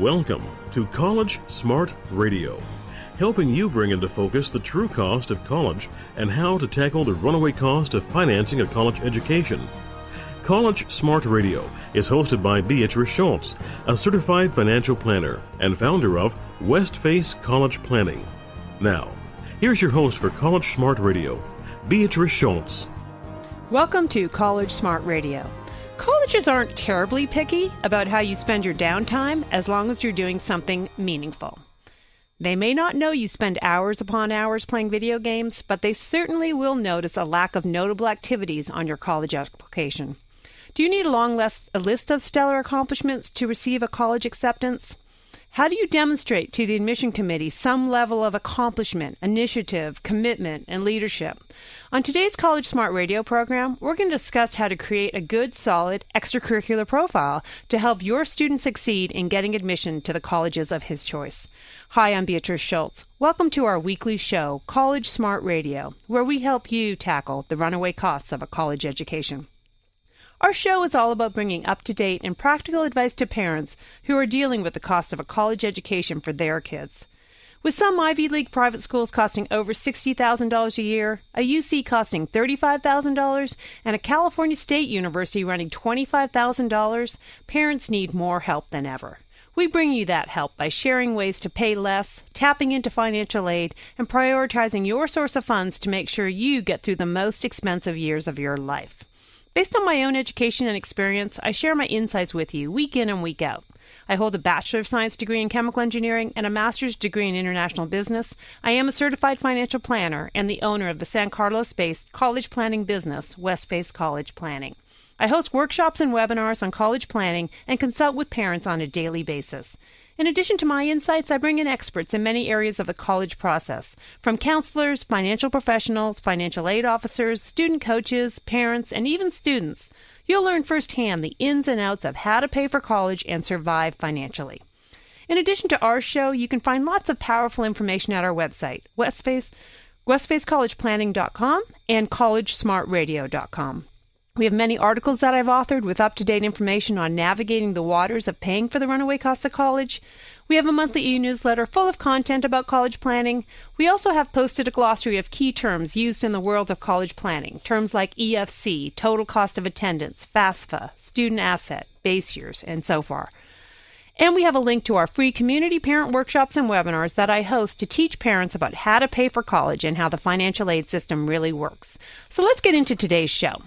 Welcome to College Smart Radio, helping you bring into focus the true cost of college and how to tackle the runaway cost of financing a college education. College Smart Radio is hosted by Beatrice Schultz, a certified financial planner and founder of Westface College Planning. Now, here's your host for College Smart Radio, Beatrice Schultz. Welcome to College Smart Radio. Colleges aren't terribly picky about how you spend your downtime as long as you're doing something meaningful. They may not know you spend hours upon hours playing video games, but they certainly will notice a lack of notable activities on your college application. Do you need a list of stellar accomplishments to receive a college acceptance? How do you demonstrate to the admission committee some level of accomplishment, initiative, commitment, and leadership? On today's College Smart Radio program, we're going to discuss how to create a good, solid extracurricular profile to help your student succeed in getting admission to the colleges of his choice. Hi, I'm Beatrice Schultz. Welcome to our weekly show, College Smart Radio, where we help you tackle the runaway costs of a college education. Our show is all about bringing up-to-date and practical advice to parents who are dealing with the cost of a college education for their kids. With some Ivy League private schools costing over $60,000 a year, a UC costing $35,000, and a California State University running $25,000, parents need more help than ever. We bring you that help by sharing ways to pay less, tapping into financial aid, and prioritizing your source of funds to make sure you get through the most expensive years of your life. Based on my own education and experience, I share my insights with you week in and week out. I hold a Bachelor of Science degree in Chemical Engineering and a Master's degree in International Business. I am a certified financial planner and the owner of the San Carlos-based college planning business, Westface College Planning. I host workshops and webinars on college planning and consult with parents on a daily basis. In addition to my insights, I bring in experts in many areas of the college process, from counselors, financial professionals, financial aid officers, student coaches, parents, and even students. You'll learn firsthand the ins and outs of how to pay for college and survive financially. In addition to our show, you can find lots of powerful information at our website, westfacecollegePlanning.com and collegesmartradio.com. We have many articles that I've authored with up-to-date information on navigating the waters of paying for the runaway cost of college. We have a monthly e-newsletter full of content about college planning. We also have posted a glossary of key terms used in the world of college planning. Terms like EFC, total cost of attendance, FAFSA, student asset, base years, and so far. And we have a link to our free community parent workshops and webinars that I host to teach parents about how to pay for college and how the financial aid system really works. So let's get into today's show.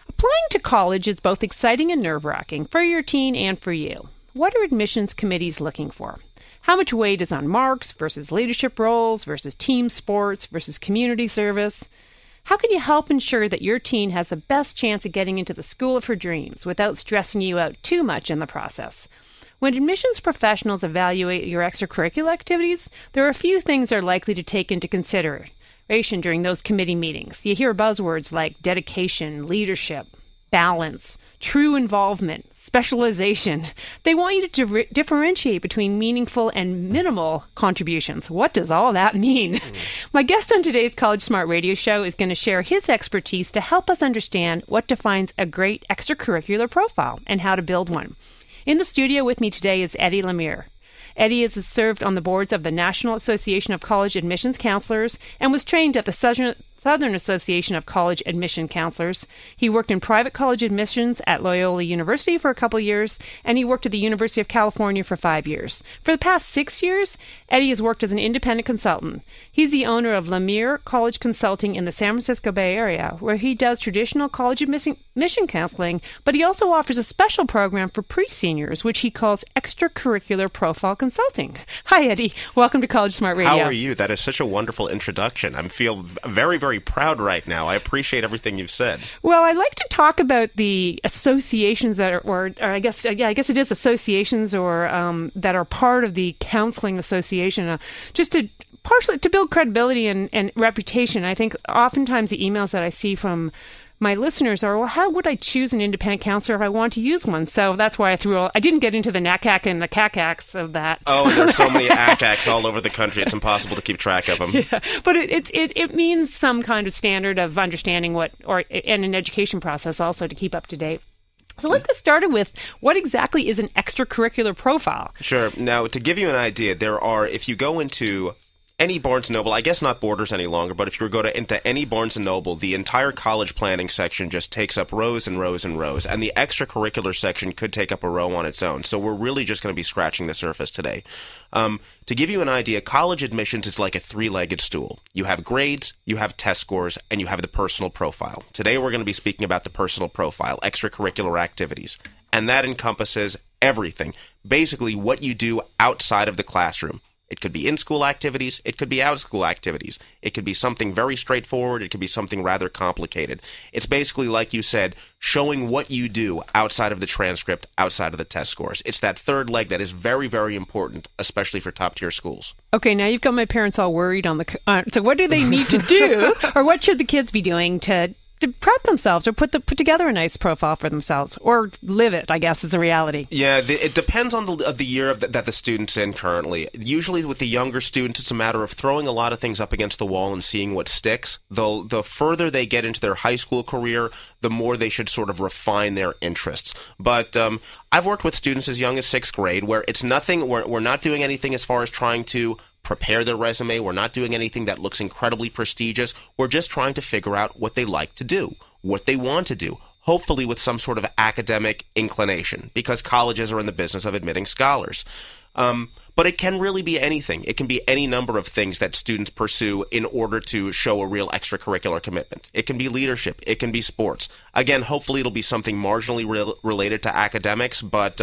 Applying to college is both exciting and nerve-wracking for your teen and for you. What are admissions committees looking for? How much weight is on marks versus leadership roles versus team sports versus community service? How can you help ensure that your teen has the best chance of getting into the school of her dreams without stressing you out too much in the process? When admissions professionals evaluate your extracurricular activities, there are a few things they're likely to take into consideration during those committee meetings. You hear buzzwords like dedication, leadership, balance, true involvement, specialization. They want you to differentiate between meaningful and minimal contributions. What does all that mean? My guest on today's College Smart Radio show is going to share his expertise to help us understand what defines a great extracurricular profile and how to build one. In the studio with me today is Eddie LaMeire. Eddie has served on the boards of the National Association of College Admissions Counselors and was trained at the Southern Association of College Admission Counselors. He worked in private college admissions at Loyola University for a couple years, and he worked at the University of California for 5 years. For the past 6 years, Eddie has worked as an independent consultant. He's the owner of LeMeire College Consulting in the San Francisco Bay Area, where he does traditional college admission counseling, but he also offers a special program for pre-seniors, which he calls Extracurricular Profile Consulting. Hi, Eddie. Welcome to College Smart Radio. How are you? That is such a wonderful introduction. I feel very, very proud right now. I appreciate everything you've said. Well, I'd like to talk about the associations that are, or I guess it is associations or that are part of the counseling association, just to partially to build credibility and reputation. I think oftentimes the emails that I see from my listeners are, well, how would I choose an independent counselor if I want to use one? So that's why I didn't get into the NACAC and the CACACs of that. Oh, there are so many ACACs all over the country, it's impossible to keep track of them. Yeah, but it means some kind of standard of understanding and an education process also to keep up to date. So let's get started with what exactly is an extracurricular profile? Sure. Now, to give you an idea, if you go into any Barnes & Noble, I guess not Borders any longer, but if you were to go into any Barnes & Noble, the entire college planning section just takes up rows and rows and rows, and the extracurricular section could take up a row on its own. So we're really just going to be scratching the surface today. To give you an idea, college admissions is like a three-legged stool. You have grades, you have test scores, and you have the personal profile. Today we're going to be speaking about the personal profile, extracurricular activities, and that encompasses everything, basically what you do outside of the classroom. It could be in-school activities. It could be out-of-school activities. It could be something very straightforward. It could be something rather complicated. It's basically, like you said, showing what you do outside of the transcript, outside of the test scores. It's that third leg that is very, very important, especially for top-tier schools. Okay, now you've got my parents all worried on the... so what do they need to do, or what should the kids be doing to prep themselves or put together a nice profile for themselves, or live it, I guess, is the reality? Yeah, it depends on the year that the student's in currently. Usually with the younger students, it's a matter of throwing a lot of things up against the wall and seeing what sticks. The further they get into their high school career, the more they should sort of refine their interests. But I've worked with students as young as 6th grade where it's nothing, we're not doing anything as far as trying to prepare their resume. We're not doing anything that looks incredibly prestigious. We're just trying to figure out what they like to do, what they want to do, hopefully with some sort of academic inclination, because colleges are in the business of admitting scholars. But it can really be anything. It can be any number of things that students pursue in order to show a real extracurricular commitment. It can be leadership. It can be sports. Again, hopefully it'll be something marginally related to academics, but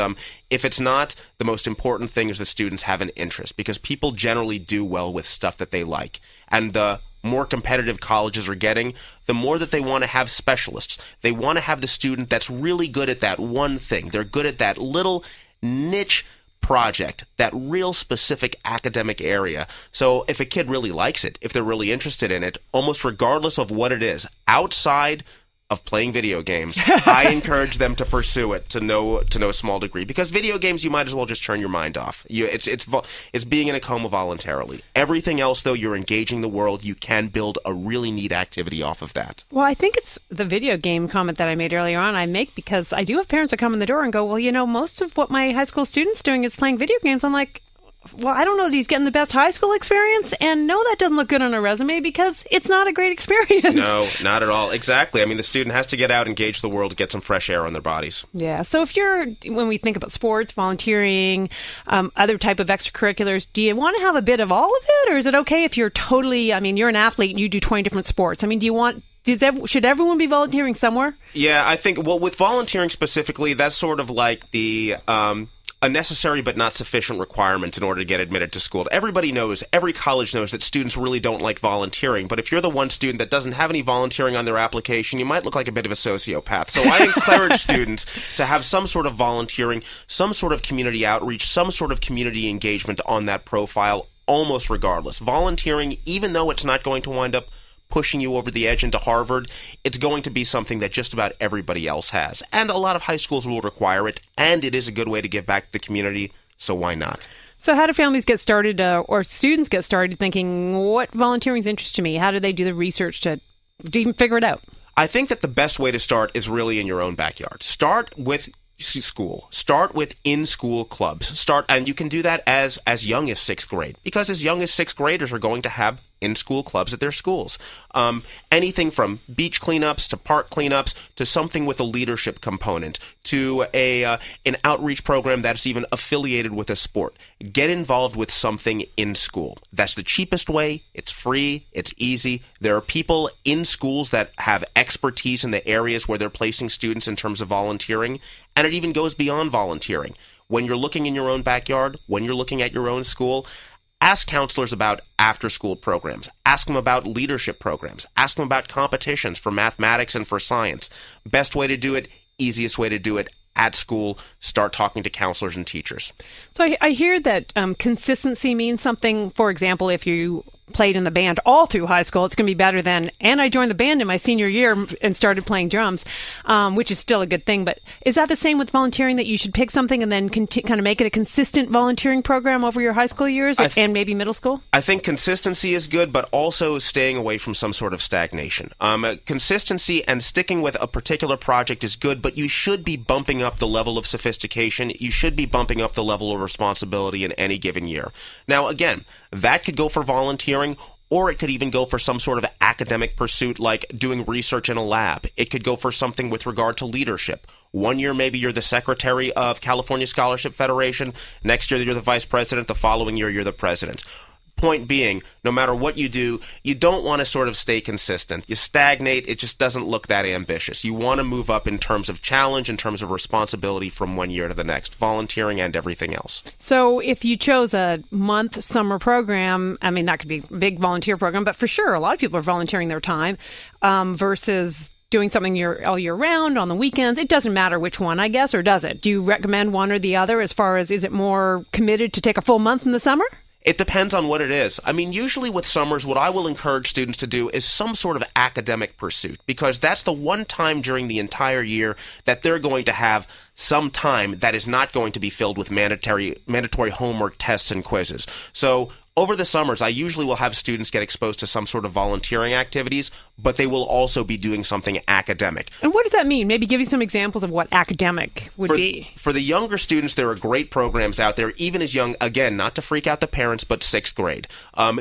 if it's not, the most important thing is the students have an interest, because people generally do well with stuff that they like. And the more competitive colleges are getting, the more that they want to have specialists. They want to have the student that's really good at that one thing. They're good at that little niche project, that real specific academic area. So if a kid really likes it, if they're really interested in it, almost regardless of what it is, outside of playing video games, I encourage them to pursue it to no small degree, because video games, you might as well just turn your mind off. It's being in a coma voluntarily. Everything else, though, you're engaging the world. You can build a really neat activity off of that. Well, I think it's the video game comment that I made earlier on I make because I do have parents that come in the door and go, well, most of what my high school student's doing is playing video games. I'm like, well, I don't know that he's getting the best high school experience, and no, that doesn't look good on a resume because it's not a great experience. No, not at all. Exactly. I mean, the student has to get out, engage the world, get some fresh air on their bodies. Yeah. So when we think about sports, volunteering, other type of extracurriculars, do you want to have a bit of all of it, or is it okay if you're you're an athlete and you do 20 different sports? I mean, should everyone be volunteering somewhere? Yeah, I think, with volunteering specifically, that's sort of like the a necessary but not sufficient requirement in order to get admitted to school. Everybody knows, every college knows that students really don't like volunteering, but if you're the one student that doesn't have any volunteering on their application, you might look like a bit of a sociopath. So I encourage students to have some sort of volunteering, some sort of community outreach, some sort of community engagement on that profile, almost regardless. Volunteering, even though it's not going to wind up pushing you over the edge into Harvard, it's going to be something that just about everybody else has. And a lot of high schools will require it, and it is a good way to give back to the community, so why not? So how do families get started, or students get started thinking, what volunteering is interesting to me? How do they do the research to even figure it out? I think that the best way to start is really in your own backyard. Start with school. Start with in-school clubs. And you can do that as young as 6th grade, because as young as 6th graders are going to have in-school clubs at their schools. Anything from beach cleanups to park cleanups to something with a leadership component to an outreach program that's even affiliated with a sport. Get involved with something in school. That's the cheapest way. It's free. It's easy. There are people in schools that have expertise in the areas where they're placing students in terms of volunteering, and it even goes beyond volunteering. When you're looking in your own backyard, when you're looking at your own school, ask counselors about after-school programs. Ask them about leadership programs. Ask them about competitions for mathematics and for science. Best way to do it, easiest way to do it, at school, start talking to counselors and teachers. So I hear that consistency means something. For example, if you played in the band all through high school, it's going to be better than, and I joined the band in my senior year and started playing drums, which is still a good thing. But is that the same with volunteering, that you should pick something and then kind of make it a consistent volunteering program over your high school years and maybe middle school? I think consistency is good, but also staying away from some sort of stagnation. Consistency and sticking with a particular project is good, but you should be bumping up the level of sophistication. You should be bumping up the level of responsibility in any given year. Now, again, that could go for volunteering, or it could even go for some sort of academic pursuit like doing research in a lab. It could go for something with regard to leadership. One year, maybe you're the secretary of California Scholarship Federation. Next year, you're the vice president. The following year, you're the president. Point being, no matter what you do, you don't want to sort of stay consistent. You stagnate, it just doesn't look that ambitious. You want to move up in terms of challenge, in terms of responsibility from one year to the next, volunteering and everything else. So if you chose a month summer program, I mean, that could be a big volunteer program, but for sure, a lot of people are volunteering their time versus doing something all year round on the weekends. It doesn't matter which one, I guess, or does it? Do you recommend one or the other as far as, is it more committed to take a full month in the summer? It depends on what it is. I mean, usually with summers, what I will encourage students to do is some sort of academic pursuit, because that's the one time during the entire year that they're going to have some time that is not going to be filled with mandatory homework, tests, and quizzes. So over the summers, I usually will have students get exposed to some sort of volunteering activities, but they will also be doing something academic. And what does that mean? Maybe give me some examples of what academic would be. For the younger students, there are great programs out there, even as young, again, not to freak out the parents, but 6th grade.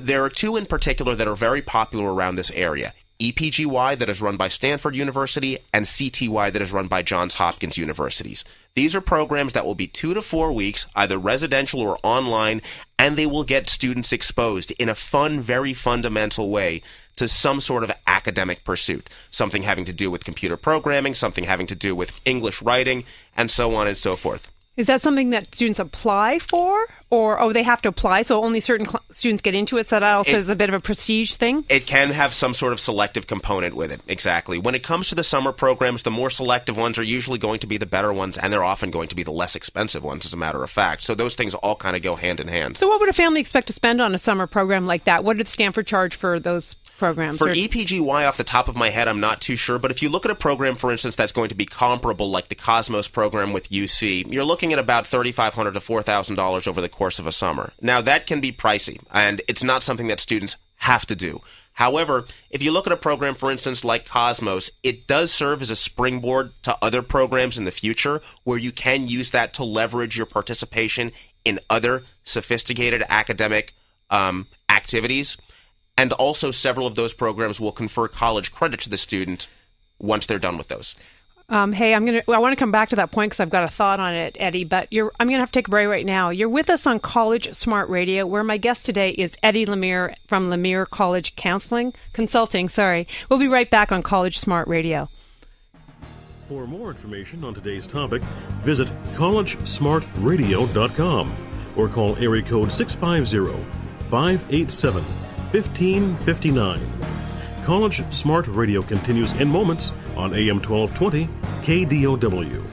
There are two in particular that are very popular around this area. EPGY, that is run by Stanford University, and CTY, that is run by Johns Hopkins Universities. These are programs that will be 2 to 4 weeks, either residential or online, and they will get students exposed in a fun, very fundamental way to some sort of academic pursuit, something having to do with computer programming, something having to do with English writing, and so on and so forth. Is that something that students apply for? Or, they have to apply, so only certain students get into it, so that also is a bit of a prestige thing? It can have some sort of selective component with it, exactly. When it comes to the summer programs, the more selective ones are usually going to be the better ones, and they're often going to be the less expensive ones, as a matter of fact. So those things all kind of go hand in hand. So what would a family expect to spend on a summer program like that? What did Stanford charge for those programs? For EPGY, off the top of my head, I'm not too sure, but if you look at a program, for instance, that's going to be comparable, like the Cosmos program with UC, you're looking at about $3,500 to $4,000 over the course of a summer. Now, that can be pricey, and it's not something that students have to do. However, if you look at a program, for instance, like Cosmos, it does serve as a springboard to other programs in the future where you can use that to leverage your participation in other sophisticated academic activities. And also, several of those programs will confer college credit to the student once they're done with those. Hey, I want to come back to that point because I've got a thought on it, Eddie, but I'm going to have to take a break right now. You're with us on College Smart Radio, where my guest today is Eddie LaMeire from LeMeire College Consulting. We'll be right back on College Smart Radio. For more information on today's topic, visit collegesmartradio.com or call area code 650-587-1559. College Smart Radio continues in moments on AM 1220 KDOW.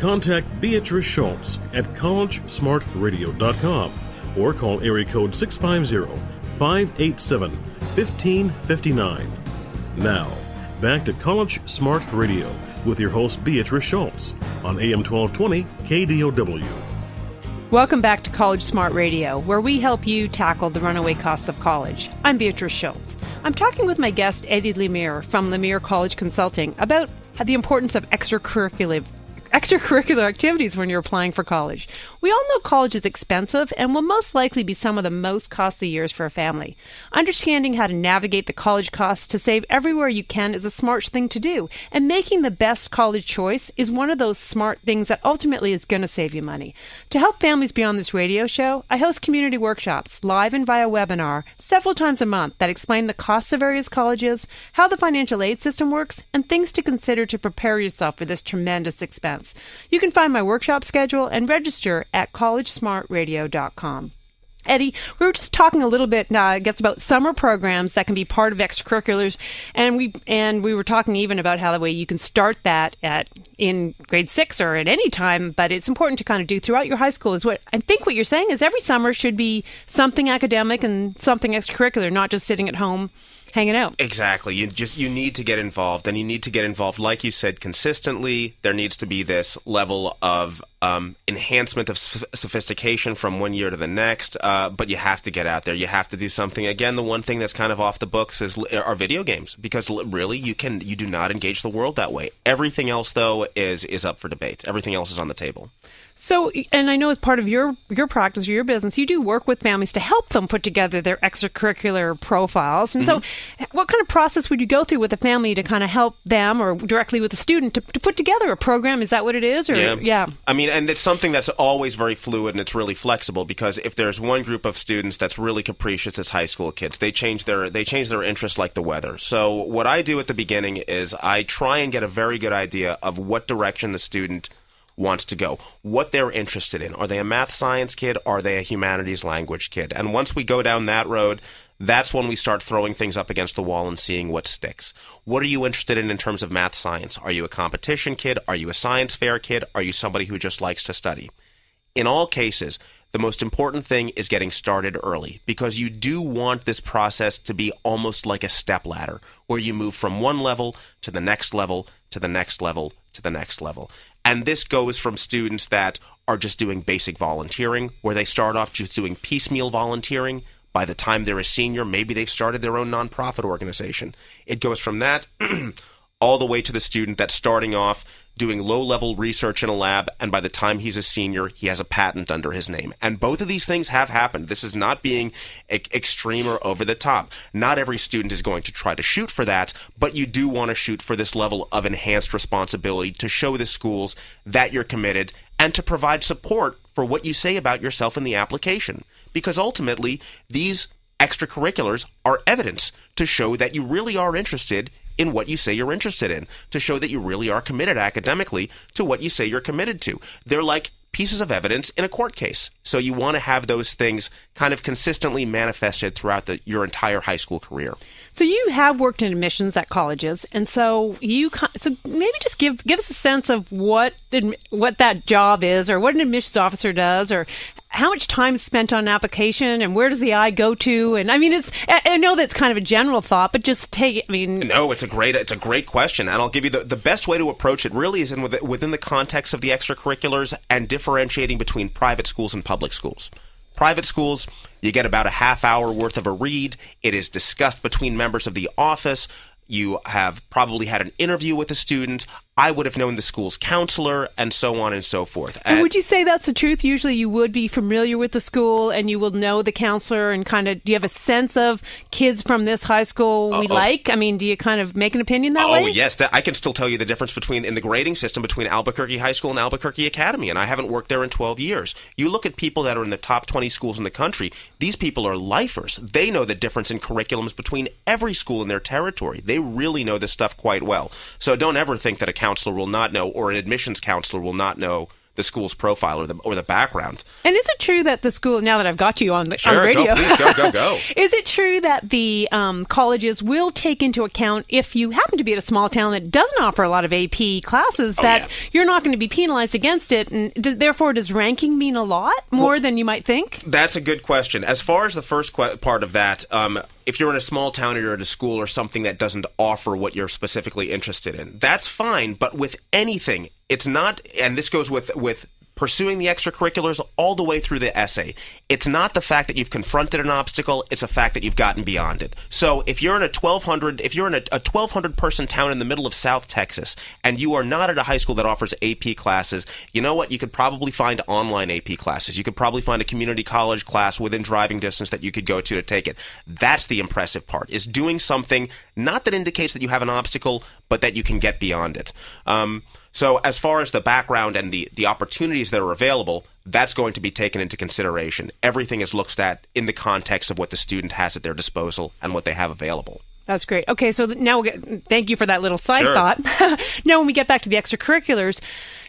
Contact Beatrice Schultz at collegesmartradio.com or call area code 650-587-1559. Now, back to College Smart Radio with your host Beatrice Schultz on AM 1220 KDOW. Welcome back to College Smart Radio, where we help you tackle the runaway costs of college. I'm Beatrice Schultz. I'm talking with my guest, Eddie LaMeire from LeMeire College Consulting, about the importance of extracurricular extracurricular activities when you're applying for college. We all know college is expensive and will most likely be some of the most costly years for a family. Understanding how to navigate the college costs to save everywhere you can is a smart thing to do, and making the best college choice is one of those smart things that ultimately is going to save you money. To help families be on this radio show, I host community workshops, live and via webinar, several times a month that explain the costs of various colleges, how the financial aid system works, and things to consider to prepare yourself for this tremendous expense. You can find my workshop schedule and register at collegesmartradio.com. Eddie, we were just talking a little bit, I guess, about summer programs that can be part of extracurriculars, and we were talking even about how the way you can start that in grade 6 or at any time, but it's important to kind of do throughout your high school. Is what I think what you're saying is every summer should be something academic and something extracurricular, not just sitting at home hanging out. Exactly. You need to get involved, and you need to get involved, like you said, consistently. There needs to be this level of enhancement of sophistication from one year to the next, but you have to get out there. You have to do something. Again, the one thing that's kind of off the books are video games, because really you do not engage the world that way. Everything else, though, is up for debate. Everything else is on the table. So, and I know as part of your practice or your business, you do work with families to help them put together their extracurricular profiles. And so what kind of process would you go through with a family to kind of help them, or directly with the student, to put together a program? Is that what it is? Or, yeah. I mean, and it's something that's always very fluid, and it's really flexible, because if there's one group of students that's really capricious, it's high school kids. They change their interests like the weather. So what I do at the beginning is I try and get a very good idea of what direction the student wants to go, what they're interested in. Are they a math science kid? Are they a humanities language kid? And once we go down that road, that's when we start throwing things up against the wall and seeing what sticks. What are you interested in terms of math science? Are you a competition kid? Are you a science fair kid? Are you somebody who just likes to study? In all cases, the most important thing is getting started early, because you do want this process to be almost like a step ladder, where you move from one level to the next level, to the next level, to the next level. And this goes from students that are just doing basic volunteering, where they start off just doing piecemeal volunteering. By the time they're a senior, maybe they've started their own nonprofit organization. It goes from that all the way to the student that's starting off doing low-level research in a lab, and by the time he's a senior, he has a patent under his name. And both of these things have happened. This is not being extreme or over the top. Not every student is going to try to shoot for that, but you do want to shoot for this level of enhanced responsibility to show the schools that you're committed and to provide support for what you say about yourself in the application. Because ultimately, these extracurriculars are evidence to show that you really are interested in what you say you're interested in, to show that you really are committed academically to what you say you're committed to. They're like pieces of evidence in a court case. So you want to have those things kind of consistently manifested throughout your entire high school career. So you have worked in admissions at colleges, and so maybe just give us a sense of what that job is, or what an admissions officer does, or how much time is spent on an application, and where does the eye go to? And I mean, I know that's kind of a general thought, but just take it. I mean, no, it's a great question, and I'll give you the best way to approach it. Really, is within the context of the extracurriculars and differentiating between private schools and public schools. Private schools, you get about a half hour worth of a read. It is discussed between members of the office. You have probably had an interview with a student. I would have known the school's counselor, and so on and so forth. And would you say that's the truth? Usually you would be familiar with the school, and you will know the counselor, and kind of, do you have a sense of kids from this high school like? I mean, do you kind of make an opinion that way? Oh, yes. I can still tell you the difference in the grading system between Albuquerque High School and Albuquerque Academy, and I haven't worked there in 12 years. You look at people that are in the top 20 schools in the country, these people are lifers. They know the difference in curriculums between every school in their territory. They really know this stuff quite well. So don't ever think that a counselor will not know, or an admissions counselor will not know, the school's profile or the background. And is it true that the school, now that I've got you on radio, please go. Is it true that the colleges will take into account, if you happen to be at a small town that doesn't offer a lot of AP classes, you're not going to be penalized against it, and therefore does ranking mean a lot more than you might think? That's a good question. As far as the first part of that, if you're in a small town or you're at a school or something that doesn't offer what you're specifically interested in, that's fine. But with anything, it's not, and this goes with pursuing the extracurriculars all the way through the essay. It's not the fact that you've confronted an obstacle, it's a fact that you've gotten beyond it. So if you're in a 1,200 person town in the middle of South Texas, and you are not at a high school that offers AP classes, you know what? You could probably find online AP classes. You could probably find a community college class within driving distance that you could go to take it. That's the impressive part, is doing something not that indicates that you have an obstacle, but that you can get beyond it. So as far as the background and the opportunities that are available, that's going to be taken into consideration. Everything is looked at in the context of what the student has at their disposal and what they have available. That's great. Okay, so now thank you for that little side thought. Now when we get back to the extracurriculars,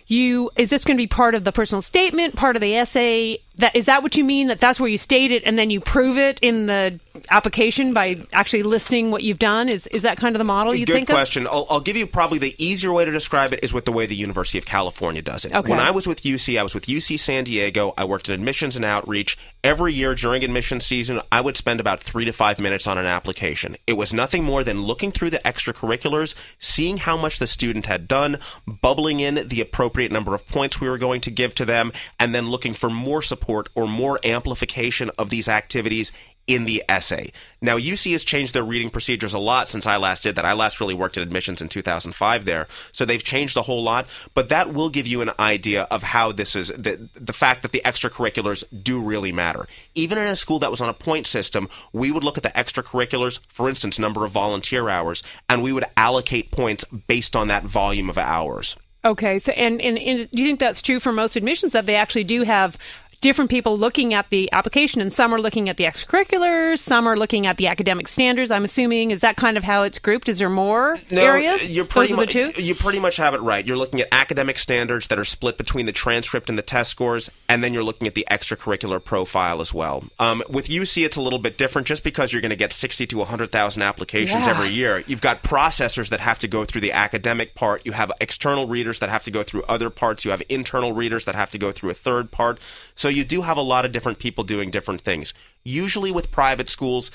is this going to be part of the personal statement, part of the essay? Is that what you mean? That's where you state it and then you prove it in the application by actually listing what you've done? Is that kind of the model you think of? Good question. I'll give you probably the easier way to describe it is with the way the University of California does it. Okay. When I was with UC, I was with UC San Diego. I worked in admissions and outreach. Every year during admissions season, I would spend about 3 to 5 minutes on an application. It was nothing more than looking through the extracurriculars, seeing how much the student had done, bubbling in the appropriate number of points we were going to give to them, and then looking for more support or more amplification of these activities in the essay. Now, UC has changed their reading procedures a lot since I last did that. I last really worked in admissions in 2005 there, so they've changed a whole lot, but that will give you an idea of how this is, the fact that the extracurriculars do really matter. Even in a school that was on a point system, we would look at the extracurriculars, for instance, number of volunteer hours, and we would allocate points based on that volume of hours. Okay, so and do you think that's true for most admissions, that they actually do have different people looking at the application, and some are looking at the extracurriculars, some are looking at the academic standards, I'm assuming? Is that kind of how it's grouped? Is there more areas? You pretty much have it right. You're looking at academic standards that are split between the transcript and the test scores, and then you're looking at the extracurricular profile as well. With UC, it's a little bit different just because you're going to get 60 to 100,000 applications every year. You've got processors that have to go through the academic part. You have external readers that have to go through other parts. You have internal readers that have to go through a third part. So you do have a lot of different people doing different things. Usually with private schools,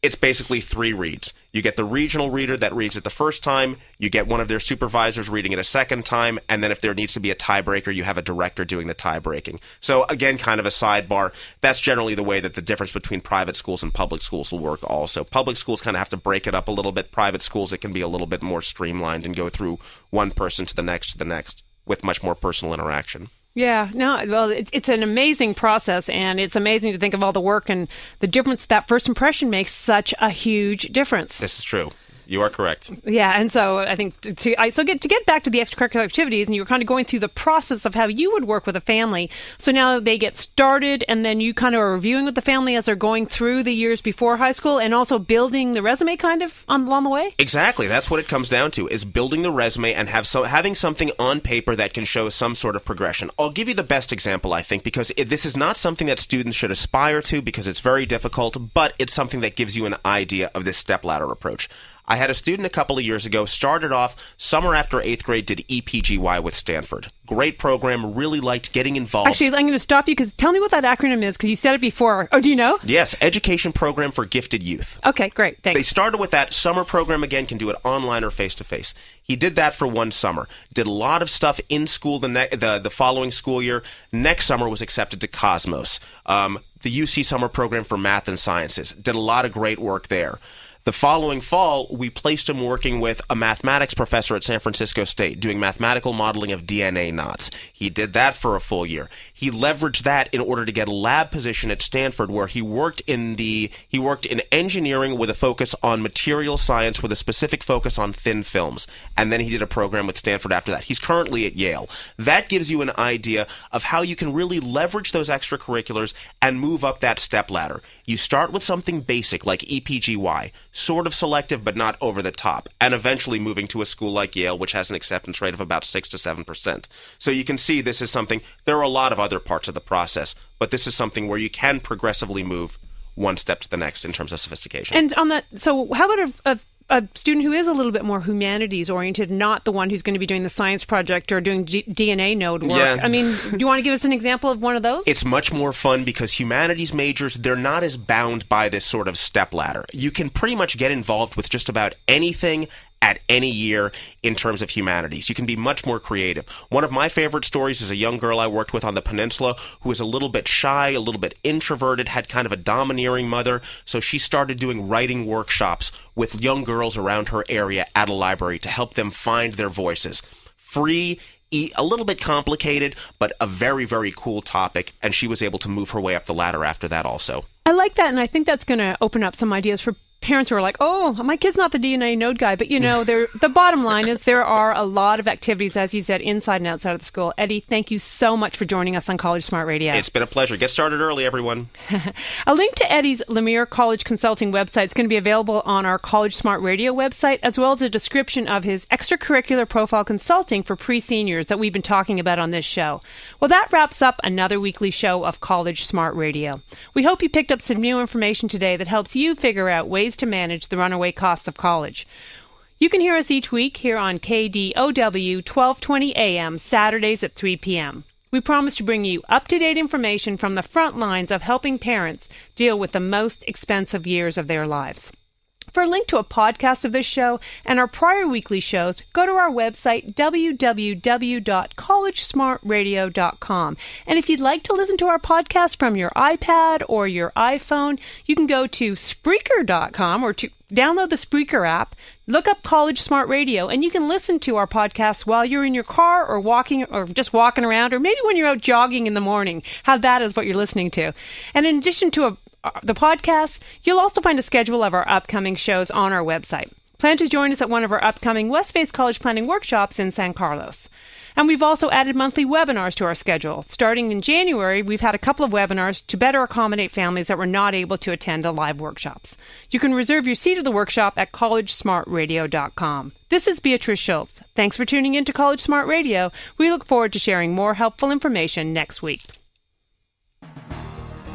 it's basically 3 reads. You get the regional reader that reads it the first time, you get one of their supervisors reading it a second time, and then if there needs to be a tiebreaker, you have a director doing the tie-breaking. So again, kind of a sidebar, that's generally the way that the difference between private schools and public schools will work also. Public schools kind of have to break it up a little bit. Private schools, it can be a little bit more streamlined and go through one person to the next with much more personal interaction. Yeah, no, well, it's an amazing process, and it's amazing to think of all the work and the difference that first impression makes such a huge difference. This is true. You are correct. Yeah, and so I think to get back to the extracurricular activities, and you were kind of going through the process of how you would work with a family. So now they get started, and then you kind of are reviewing with the family as they're going through the years before high school, and also building the resume kind of along the way? Exactly. That's what it comes down to, is building the resume and having something on paper that can show some sort of progression. I'll give you the best example, I think, because this is not something that students should aspire to because it's very difficult, but it's something that gives you an idea of this stepladder approach. I had a student a couple of years ago, started off summer after 8th grade, did EPGY with Stanford. Great program, really liked getting involved. Actually, I'm going to stop you because tell me what that acronym is, because you said it before. Oh, do you know? Yes, Education Program for Gifted Youth. Okay, great. Thanks. They started with that. Summer program, again, can do it online or face-to-face. He did that for one summer. Did a lot of stuff in school the following school year. Next summer was accepted to Cosmos, the UC summer program for math and sciences. Did a lot of great work there. The following fall, we placed him working with a mathematics professor at San Francisco State, doing mathematical modeling of DNA knots. He did that for a full year. He leveraged that in order to get a lab position at Stanford, where he worked in engineering with a focus on material science with a specific focus on thin films. And then he did a program with Stanford after that. He's currently at Yale. That gives you an idea of how you can really leverage those extracurriculars and move up that stepladder. You start with something basic like EPGY, sort of selective but not over the top, and eventually moving to a school like Yale, which has an acceptance rate of about 6 to 7%. So you can see this is something, there are a lot of other parts of the process, but this is something where you can progressively move one step to the next in terms of sophistication. And on that, so how about a student who is a little bit more humanities oriented, not the one who's going to be doing the science project or doing DNA node work? Yeah. I mean, do you want to give us an example of one of those? It's much more fun because humanities majors, they're not as bound by this sort of stepladder. You can pretty much get involved with just about anything at any year in terms of humanities. You can be much more creative. One of my favorite stories is a young girl I worked with on the peninsula who was a little bit shy, a little bit introverted, had kind of a domineering mother, so she started doing writing workshops with young girls around her area at a library to help them find their voices. Free, a little bit complicated, but a very, very cool topic, and she was able to move her way up the ladder after that also. I like that, and I think that's going to open up some ideas for parents who are like, oh, my kid's not the DNA node guy. But, the bottom line is there are a lot of activities, as you said, inside and outside of the school. Eddie, thank you so much for joining us on College Smart Radio. It's been a pleasure. Get started early, everyone. A link to Eddie's LeMeire College Consulting website is going to be available on our College Smart Radio website, as well as a description of his extracurricular profile consulting for pre-seniors that we've been talking about on this show. Well, that wraps up another weekly show of College Smart Radio. We hope you picked up some new information today that helps you figure out ways to manage the runaway costs of college. You can hear us each week here on KDOW 1220 AM, Saturdays at 3 p.m. We promise to bring you up-to-date information from the front lines of helping parents deal with the most expensive years of their lives. For a link to a podcast of this show and our prior weekly shows, go to our website, www.collegesmartradio.com. And if you'd like to listen to our podcast from your iPad or your iPhone, you can go to Spreaker.com or to download the Spreaker app, look up College Smart Radio, and you can listen to our podcasts while you're in your car or walking or just walking around, or maybe when you're out jogging in the morning. How that is what you're listening to. And in addition to the podcast, you'll also find a schedule of our upcoming shows on our website. Plan to join us at one of our upcoming West Face College Planning workshops in San Carlos. And we've also added monthly webinars to our schedule. Starting in January, we've had a couple of webinars to better accommodate families that were not able to attend the live workshops. You can reserve your seat at the workshop at collegesmartradio.com. This is Beatrice Schultz. Thanks for tuning in to College Smart Radio. We look forward to sharing more helpful information next week.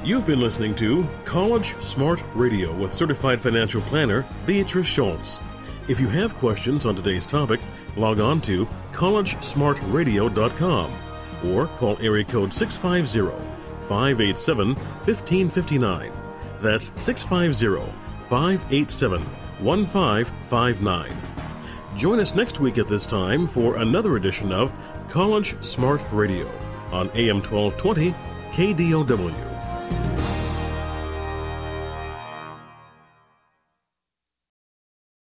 You've been listening to College Smart Radio with certified financial planner Beatrice Schultz. If you have questions on today's topic, log on to collegesmartradio.com or call area code 650-587-1559. That's 650-587-1559. Join us next week at this time for another edition of College Smart Radio on AM 1220 KDOW.